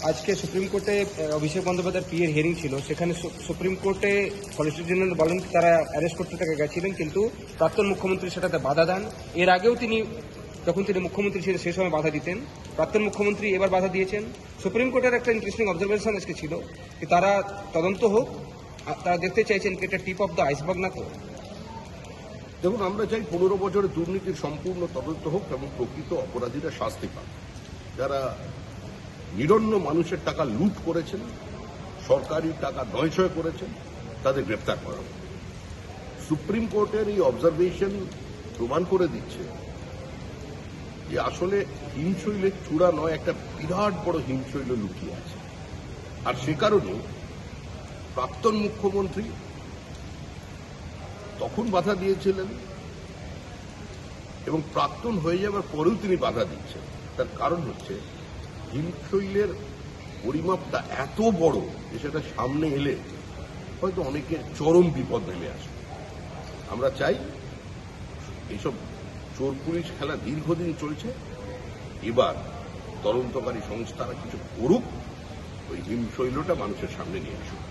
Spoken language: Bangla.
আজকে সুপ্রিম কোর্টে অভিষেক বন্দ্যোপাধ্যায়ের পিএর হিয়ারিং ছিল, সেখানে সুপ্রিম কোর্টে সলিসিটর জেনারেল বলেন তারা অ্যারেস্ট করতে তাকে গেছিলেন, কিন্তু প্রাক্তন মুখ্যমন্ত্রী সেটাতে বাধা দেন। এর আগেও যখন তিনি মুখ্যমন্ত্রী ছিলেন সেই সময় বাধা দিতেন, প্রাক্তন মুখ্যমন্ত্রী এবার বাধা দিয়েছেন। সুপ্রিম কোর্টের একটা ইন্টারেস্টিং অবজারভেশন আজকে ছিল যে তারা তদন্ত হোক, তারা দেখতে চাইছেন কি এটা টিপ অফ দ্য আইসবার্গ না তো। দেখুন, আমরা চাই 15 বছরের দুর্নীতির সম্পূর্ণ তদন্ত হোক এবং প্রকৃত অপরাধীরা শাস্তি পান। যারা নিরন্ন মানুষের টাকা লুট করেছেন, সরকারি টাকা নয়ছয় করেছেন, তাদের গ্রেপ্তার করা হোক। সুপ্রিম কোর্টের এই অবজারভেশন প্রমাণ করে দিচ্ছে যে আসলে হিমশৈলের চূড়া নয়, একটা বিরাট বড় হিমশৈল লুকিয়ে আছে। আর সে কারণে প্রাক্তন মুখ্যমন্ত্রী তখন বাধা দিয়েছিলেন এবং প্রাক্তন হয়ে যাওয়ার পরেও তিনি বাধা দিচ্ছেন। তার কারণ হচ্ছে হিমশৈলের পরিমাপটা এত বড় যে সেটা সামনে এলে হয়তো অনেকের চরম বিপদ নেমে আসবে। আমরা চাই এইসব চোর পুলিশ খেলা দীর্ঘদিন চলছে, এবার তদন্তকারী সংস্থারা কিছু করুক, ওই হিমশৈলটা মানুষের সামনে নিয়ে আসুক।